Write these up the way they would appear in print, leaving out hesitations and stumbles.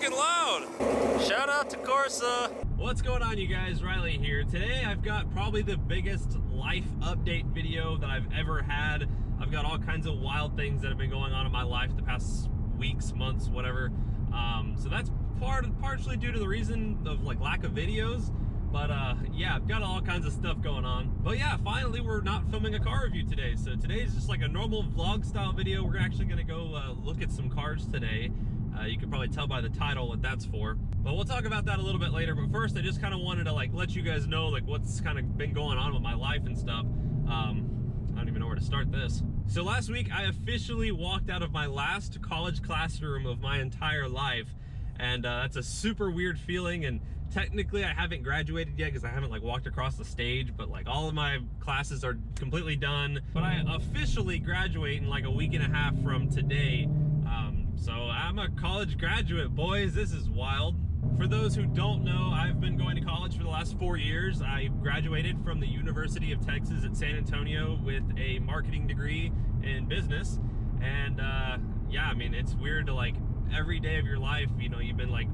freaking loud. Shout out to Corsa. What's going on, you guys? Riley here. Today I've got probably the biggest life update video that I've ever had. I've got all kinds of wild things that have been going on in my life the past weeks, months, whatever. So that's partially due to the reason of like lack of videos. But yeah, I've got all kinds of stuff going on. But yeah, finally we're not filming a car review today. So today's just like a normal vlog style video. We're actually gonna go look at some cars today. You can probably tell by the title what that's for. But we'll talk about that a little bit later. But first, I just kind of wanted to like let you guys know like what's kind of been going on with my life and stuff. I don't even know where to start this. So last week, I officially walked out of my last college classroom of my entire life. And that's a super weird feeling. And technically I haven't graduated yet because I haven't like walked across the stage, but like all of my classes are completely done. But I officially graduate in like a week and a half from today. So I'm a college graduate, boys. This is wild. For those who don't know, I've been going to college for the last 4 years. I graduated from the University of Texas at San Antonio with a marketing degree in business. And yeah, I mean, it's weird to like every day of your life, you know, you've been like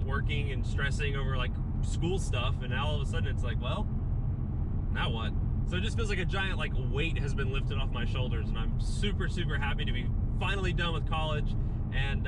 working and stressing over like school stuff, and now all of a sudden it's like, well, now what? So it just feels like a giant like weight has been lifted off my shoulders, and I'm super happy to be finally done with college. And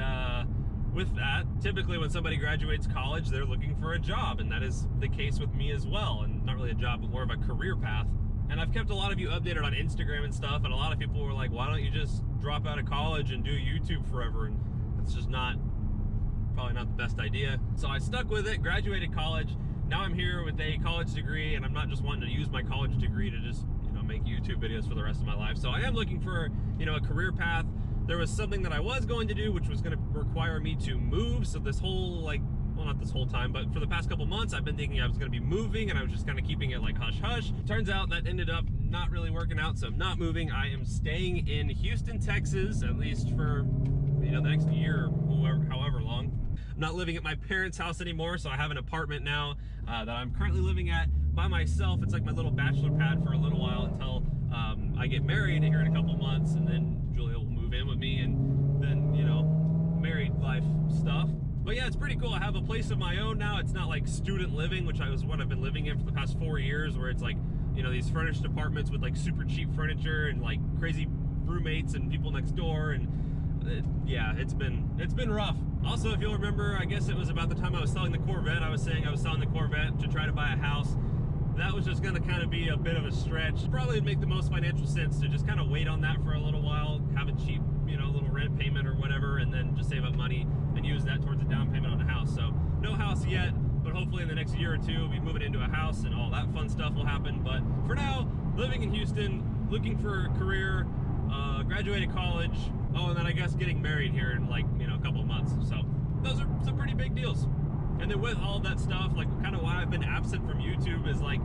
with that, typically when somebody graduates college, they're looking for a job, and that is the case with me as well. And not really a job, but more of a career path. And I've kept a lot of you updated on Instagram and stuff, and a lot of people were like, why don't you just drop out of college and do YouTube forever? And it's just probably not the best idea. So I stuck with it, graduated college. Now I'm here with a college degree, and I'm not just wanting to use my college degree to just, you know, make YouTube videos for the rest of my life. So I am looking for, you know, a career path. There was something that I was going to do, which was going to require me to move. So this whole, like, well, not this whole time, but for the past couple months, I've been thinking I was going to be moving, and I was just kind of keeping it like hush hush. Turns out that ended up not really working out, so I'm not moving. I am staying in Houston, Texas, at least for, you know, the next year or however long. I'm not living at my parents' house anymore, so I have an apartment now that I'm currently living at by myself. It's like my little bachelor pad for a little while until I get married here in a couple months, and then Julia will move in with me, and then, you know, married life stuff. But yeah, it's pretty cool. I have a place of my own now. It's not like student living, which is what I've been living in for the past 4 years, where it's like, you know, these furnished apartments with like super cheap furniture and like crazy roommates and people next door. And yeah, it's been rough. Also, if you'll remember, I guess it was about the time I was selling the Corvette, I was saying I was selling the Corvette to try to buy a house. That was just gonna kind of be a bit of a stretch. Probably would make the most financial sense to just kind of wait on that for a little while, have a cheap, you know, little rent payment or whatever, and then just save up money and use that towards a down payment on a house. So no house yet, but hopefully in the next year or two, we'll be moving into a house and all that fun stuff will happen. But for now, living in Houston, looking for a career, graduated college, oh, and then I guess getting married here in like, you know, a couple of months. So those are some pretty big deals. And then with all that stuff, like kind of why I've been absent from YouTube is like,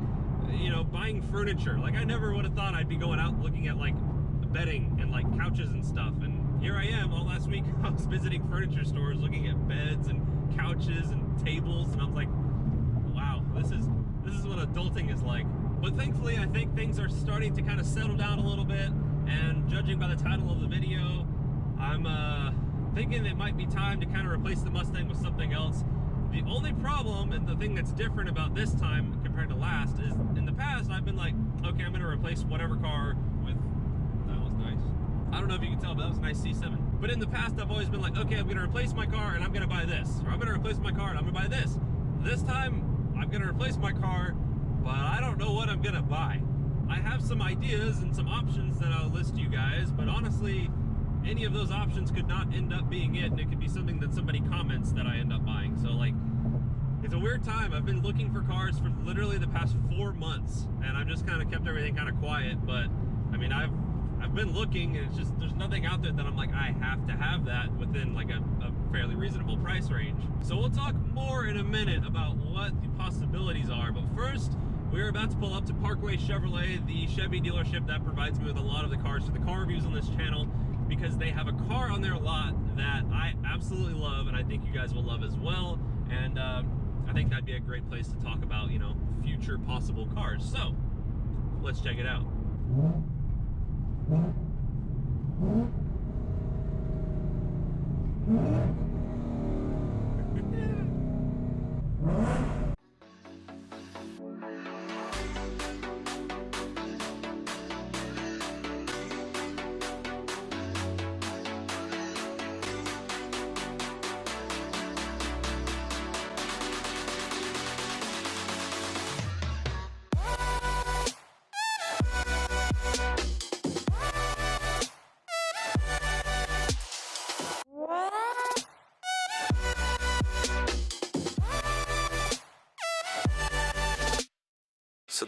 you know, buying furniture. Like I never would have thought I'd be going out looking at like bedding and like couches and stuff. And here I am all last week. I was visiting furniture stores, looking at beds and couches and tables. And I was like, wow, this is what adulting is like. But thankfully, I think things are starting to kind of settle down a little bit. And judging by the title of the video, I'm thinking it might be time to kind of replace the Mustang with something else. The only problem, and the thing that's different about this time compared to last, is in the past I've been like, okay, I'm going to replace whatever car with, that was nice. I don't know if you can tell, but that was a nice C7. But in the past I've always been like, okay, I'm going to replace my car and I'm going to buy this. Or I'm going to replace my car and I'm going to buy this. This time I'm going to replace my car, but I don't know what I'm going to buy. I have some ideas and some options that I'll list to you guys, but honestly, any of those options could not end up being it, and it could be something that somebody comments that I end up buying. So like, it's a weird time. I've been looking for cars for literally the past 4 months, and I've just kind of kept everything kind of quiet. But I mean, I've been looking, and it's just, there's nothing out there that I'm like, I have to have that within like a fairly reasonable price range. So we'll talk more in a minute about what the possibilities are. But first, we're about to pull up to Parkway Chevrolet, the Chevy dealership that provides me with a lot of the cars for the car reviews on this channel, because they have a car on their lot that I absolutely love, and I think you guys will love as well. And I think that'd be a great place to talk about, you know, future possible cars. So let's check it out.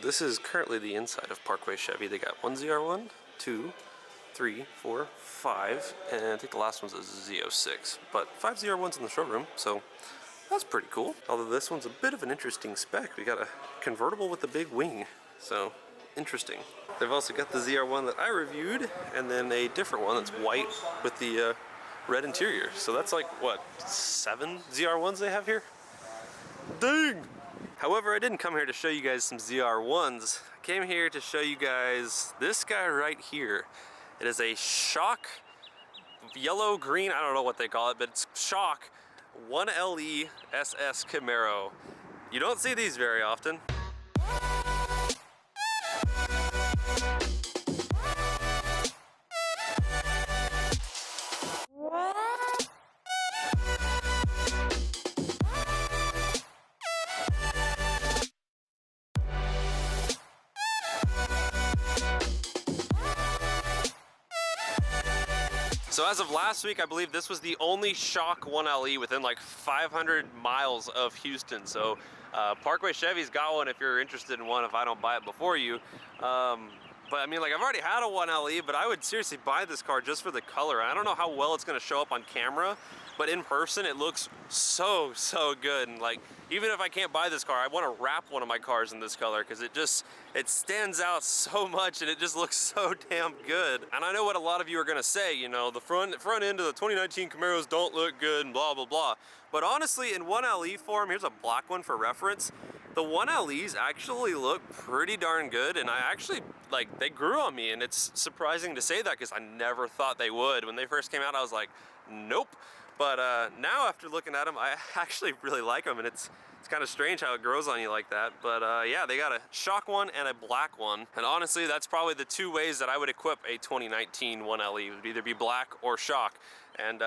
this is currently the inside of Parkway Chevy. They got one ZR1, 2, 3, 4, 5, and I think the last one's a Z06. But 5 ZR1s in the showroom, so that's pretty cool. Although this one's a bit of an interesting spec. We got a convertible with a big wing, so interesting. They've also got the ZR1 that I reviewed, and then a different one that's white with the red interior. So that's like, what, 7 ZR1s they have here? Dang! However, I didn't come here to show you guys some ZR1s. I came here to show you guys this guy right here. It is a shock yellow green, I don't know what they call it, but it's shock 1LE SS Camaro. You don't see these very often. So as of last week, I believe this was the only shock 1LE within like 500 miles of Houston. So Parkway Chevy's got one if you're interested in one, if I don't buy it before you. But I mean, like, I've already had a 1LE, but I would seriously buy this car just for the color. I don't know how well it's gonna show up on camera, but in person it looks so good. And like, even if I can't buy this car, I want to wrap one of my cars in this color because it stands out so much and it just looks so damn good. And I know what a lot of you are gonna say, you know, the front end of the 2019 Camaros don't look good and blah blah blah. But honestly, in 1LE form, here's a black one for reference. The 1LEs actually look pretty darn good, and I actually, like, they grew on me, and it's surprising to say that because I never thought they would. When they first came out, I was like, nope. But now after looking at them, I actually really like them, and it's kind of strange how it grows on you like that. But yeah, they got a shock one and a black one. And honestly, that's probably the two ways that I would equip a 2019 1LE. It would either be black or shock. And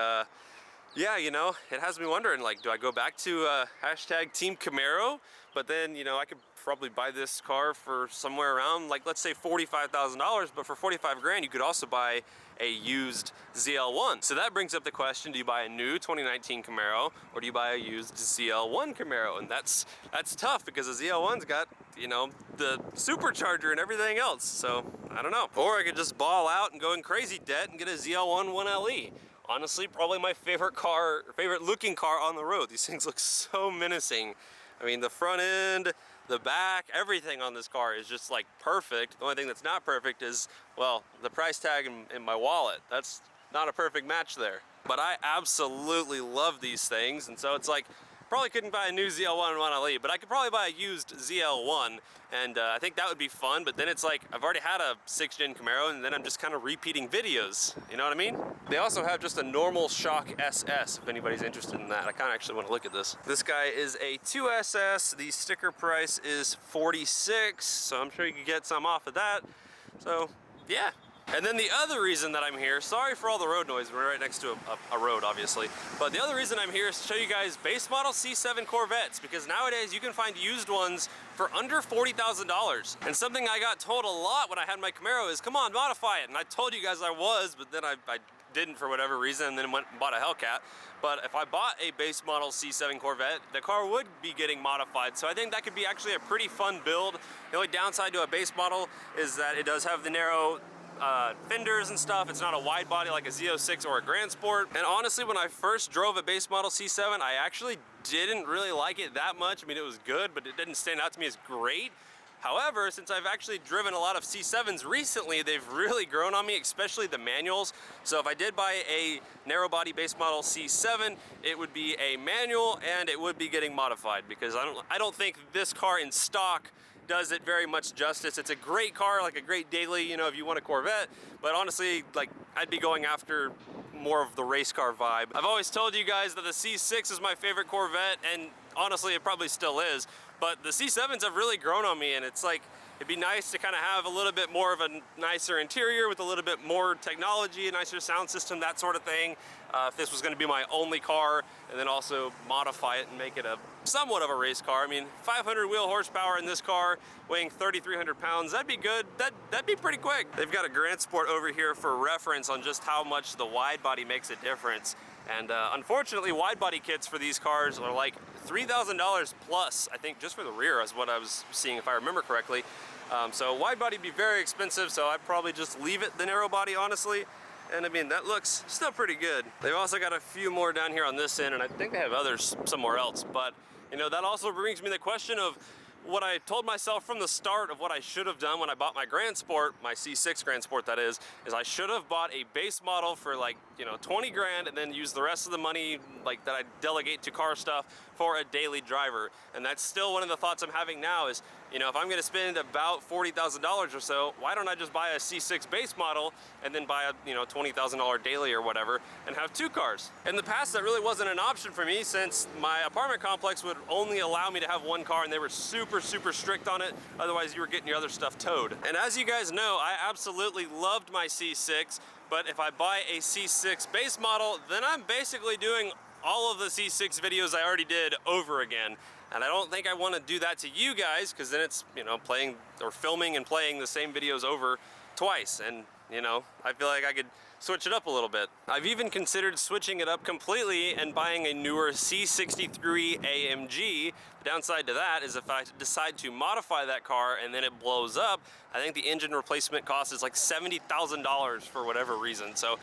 yeah, you know, it has me wondering, like, do I go back to hashtag Team Camaro? But then, you know, I could probably buy this car for somewhere around, like, let's say $45,000, but for 45 grand, you could also buy a used ZL1. So that brings up the question, do you buy a new 2019 Camaro or do you buy a used ZL1 Camaro? And that's tough because the ZL1's got, you know, the supercharger and everything else. So I don't know. Or I could just ball out and go in crazy debt and get a ZL1 1LE. Honestly, probably my favorite looking car on the road. These things look so menacing. I mean, the front end, the back, everything on this car is just like perfect. The only thing that's not perfect is, well, the price tag in my wallet. That's not a perfect match there. But I absolutely love these things, and so it's like, probably couldn't buy a new ZL1 and 1LE, but I could probably buy a used ZL1, and I think that would be fun. But then it's like, I've already had a 6th gen Camaro, and then I'm just kind of repeating videos, you know what I mean? They also have just a normal shock SS, if anybody's interested in that. I kind of actually want to look at this. This guy is a 2SS, the sticker price is $46, so I'm sure you could get some off of that. So, yeah. And then the other reason that I'm here, sorry for all the road noise, we're right next to a road obviously, but the other reason I'm here is to show you guys base model C7 Corvettes, because nowadays you can find used ones for under $40,000. And something I got told a lot when I had my Camaro is, come on, modify it. And I told you guys I was, but then I didn't for whatever reson, and then went and bought a Hellcat. But if I bought a base model C7 Corvette, the car would be getting modified. So I think that could be actually a pretty fun build. The only downside to a base model is that it does have the narrow fenders and stuff. It's not a wide body like a Z06 or a Grand Sport. And honestly, when I first drove a base model C7, I actually didn't really like it that much. I mean, it was good, but it didn't stand out to me as great. However, since I've actually driven a lot of C7s recently, they've really grown on me, especially the manuals. So if I did buy a narrow body base model C7, it would be a manual and it would be getting modified, because I don't think this car in stock does it very much justice. It's a great car, like a great daily, you know, if you want a Corvette, but honestly, like, I'd be going after more of the race car vibe. I've always told you guys that the C6 is my favorite Corvette, and honestly, it probably still is, but the C7s have really grown on me, and it's like, it'd be nice to kind of have a little bit more of a nicer interior with a little bit more technology, a nicer sound system, that sort of thing. If this was going to be my only car, and then also modify it and make it a somewhat of a race car. I mean, 500 wheel horsepower in this car, weighing 3,300 pounds, that'd be good. That'd be pretty quick. They've got a Grand Sport over here for reference on just how much the wide body makes a difference. And unfortunately, wide body kits for these cars are like $3,000 plus, I think, just for the rear is what I was seeing, if I remember correctly. So wide body would be very expensive, so I'd probably just leave it the narrow body, honestly. And I mean, that looks still pretty good. They've also got a few more down here on this end, and I think they have others somewhere else. But, you know, that also brings me the question of what I told myself from the start of what I should have done when I bought my Grand Sport, my C6 Grand Sport that is I should have bought a base model for like, you know, 20 grand and then use the rest of the money like that I delegate to car stuff for a daily driver. And that's still one of the thoughts I'm having now is, you know, if I'm gonna spend about $40,000 or so, why don't I just buy a C6 base model and then buy a, you know, $20,000 daily or whatever and have two cars? In the past, that really wasn't an option for me since my apartment complex would only allow me to have one car and they were super strict on it. Otherwise, you were getting your other stuff towed. And as you guys know, I absolutely loved my C6, but if I buy a C6 base model, then I'm basically doing all of the C6 videos I already did over again. And I don't think I want to do that to you guys, because then it's, you know, playing or filming and playing the same videos over twice. And, you know, I feel like I could switch it up a little bit. I've even considered switching it up completely and buying a newer C63 AMG. The downside to that is if I decide to modify that car and then it blows up, I think the engine replacement cost is like $70,000 for whatever reason. So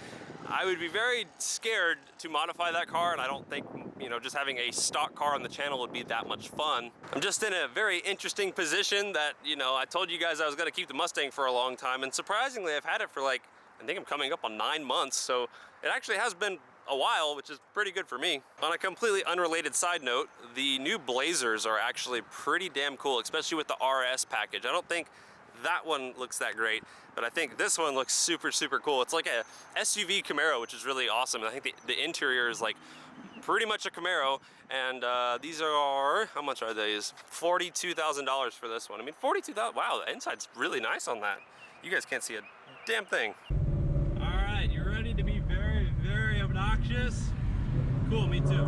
I would be very scared to modify that car, and I don't think, you know, just having a stock car on the channel would be that much fun. I'm just in a very interesting position that, you know, I told you guys I was gonna keep the Mustang for a long time, and surprisingly I've had it for like, I think I'm coming up on 9 months, so it actually has been a while, which is pretty good for me. On a completely unrelated side note, the new Blazers are actually pretty damn cool, especially with the RS package. I don't think that one looks that great, but I think this one looks super cool. It's like a SUV Camaro, which is really awesome. And I think the interior is like pretty much a Camaro, and these are, how much are these? $42,000 for this one. I mean, $42,000, wow, the inside's really nice on that. You guys can't see a damn thing. All right, you ready to be very obnoxious? Cool, me too.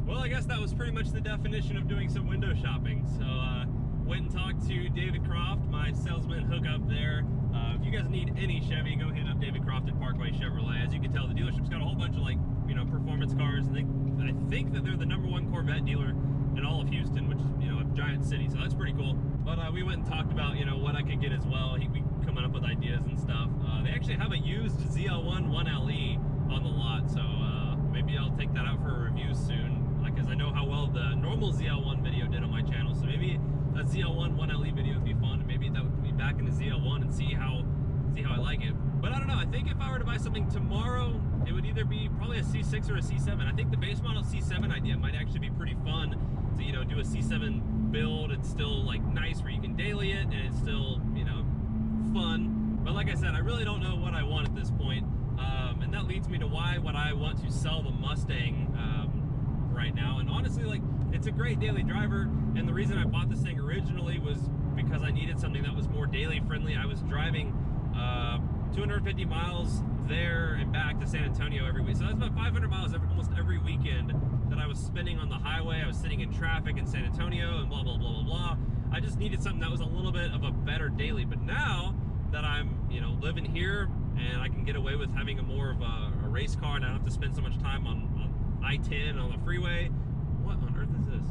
Well, I guess that was pretty much the definition of doing some window shopping. So went and talked to David Croft, my salesman hookup there. If you guys need any Chevy, go hit up David Croft at Parkway Chevrolet. As you can tell, the dealership's got a whole bunch of, like, you know, performance cars. I think that they're the #1 Corvette dealer in all of Houston, which is, you know, a giant city, so that's pretty cool. But we went and talked about, you know, what I could get as well. We coming up with ideas and stuff. They actually have a used ZL1 1LE on the lot, so maybe I'll take that out for a review soon. Because I know how well the normal ZL1 video did on my channel, so maybe a ZL1 1LE video would be fun, and maybe that would put me back in the ZL1 and see how I like it. But I don't know, I think if I were to buy something tomorrow, it would either be probably a C6 or a C7. I think the base model C7 idea might actually be pretty fun to, you know, do a C7 build. It's still like nice where you can daily it, and it's still, you know, fun. But like I said, I really don't know what I want at this point, and that leads me to why would I want to sell the Mustang right now. And honestly, like, it's a great daily driver, and the reason I bought this thing originally was because I needed something that was more daily friendly. I was driving 250 miles there and back to San Antonio every week, so that's about 500 miles almost every weekend that I was spending on the highway. I was sitting in traffic in San Antonio and blah blah blah. I just needed something that was a little bit of a better daily. But now that I'm, you know, living here and I can get away with having a more of a race car, and I don't have to spend so much time on I-10 on the freeway. What on earth is this?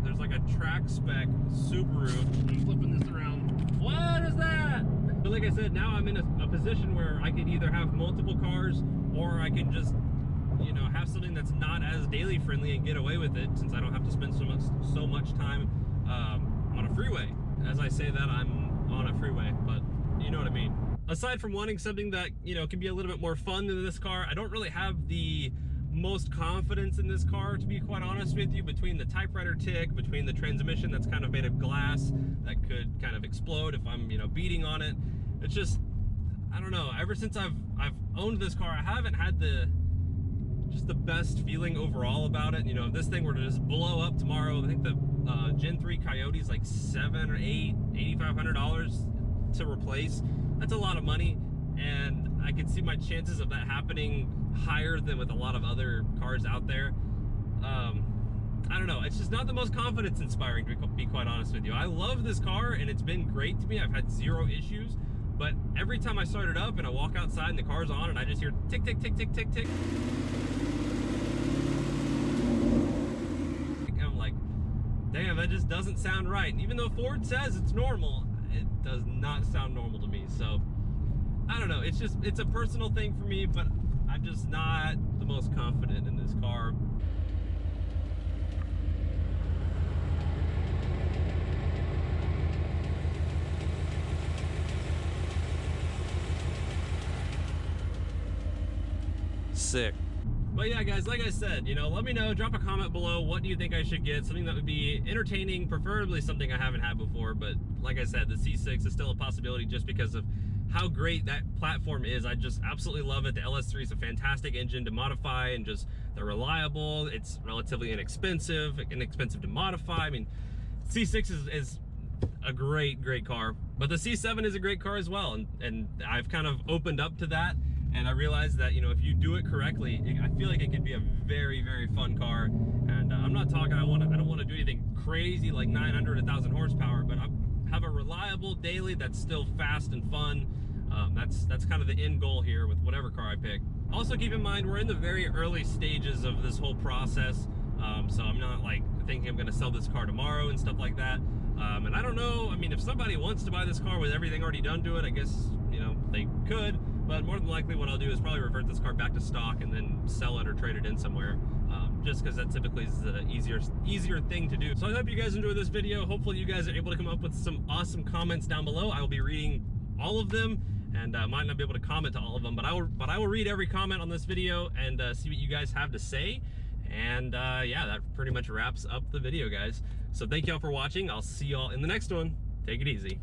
There's like a track spec Subaru. I'm flipping this around. What is that? But like I said, now I'm in a position where I could either have multiple cars, or I can just, you know, have something that's not as daily friendly and get away with it, since I don't have to spend so much time on a freeway. As I say that, I'm on a freeway, but you know what I mean. Aside from wanting something that, you know, can be a little bit more fun than this car, I don't really have the most confidence in this car, to be quite honest with you, between the typewriter tick, between the transmission that's kind of made of glass that could kind of explode if I'm, you know, beating on it. It's just, I don't know, ever since I've owned this car, I haven't had the best feeling overall about it. You know, if this thing were to just blow up tomorrow, I think the Gen 3 Coyote is like $700 or $800 to replace. That's a lot of money, and I could see my chances of that happening higher than with a lot of other cars out there. I don't know, it's just not the most confidence inspiring, to be quite honest with you. I love this car and it's been great to me. I've had zero issues, but every time I start it up and I walk outside and the car's on and I just hear tick tick tick tick tick tick, but it just doesn't sound right. And even though Ford says it's normal, it does not sound normal to me. So I don't know, it's a personal thing for me, but I'm just not the most confident in this car. Sick. But yeah, guys, like I said, you know, let me know, drop a comment below. What do you think I should get? Something that would be entertaining, preferably something I haven't had before. But like I said, the C6 is still a possibility just because of how great that platform is. I just absolutely love it. The LS3 is a fantastic engine to modify, and just they're reliable. It's relatively inexpensive to modify. I mean, C6 is a great car, but the C7 is a great car as well. And I've kind of opened up to that. And I realized that, you know, if you do it correctly, I feel like it could be a very, very fun car. And I'm not talking, I don't want to do anything crazy like 900, 1,000 horsepower, but I have a reliable daily that's still fast and fun. That's kind of the end goal here with whatever car I pick. Also keep in mind, we're in the very early stages of this whole process. So I'm not like thinking I'm going to sell this car tomorrow and stuff like that. And I don't know, I mean, if somebody wants to buy this car with everything already done to it, I guess, you know, they could. But more than likely what I'll do is probably revert this car back to stock and then sell it or trade it in somewhere, just because that typically is the easier thing to do. So I hope you guys enjoyed this video. Hopefully you guys are able to come up with some awesome comments down below. I will be reading all of them, and I might not be able to comment to all of them, but I will read every comment on this video and see what you guys have to say. And yeah, that pretty much wraps up the video, guys. So thank y'all for watching. I'll see y'all in the next one. Take it easy.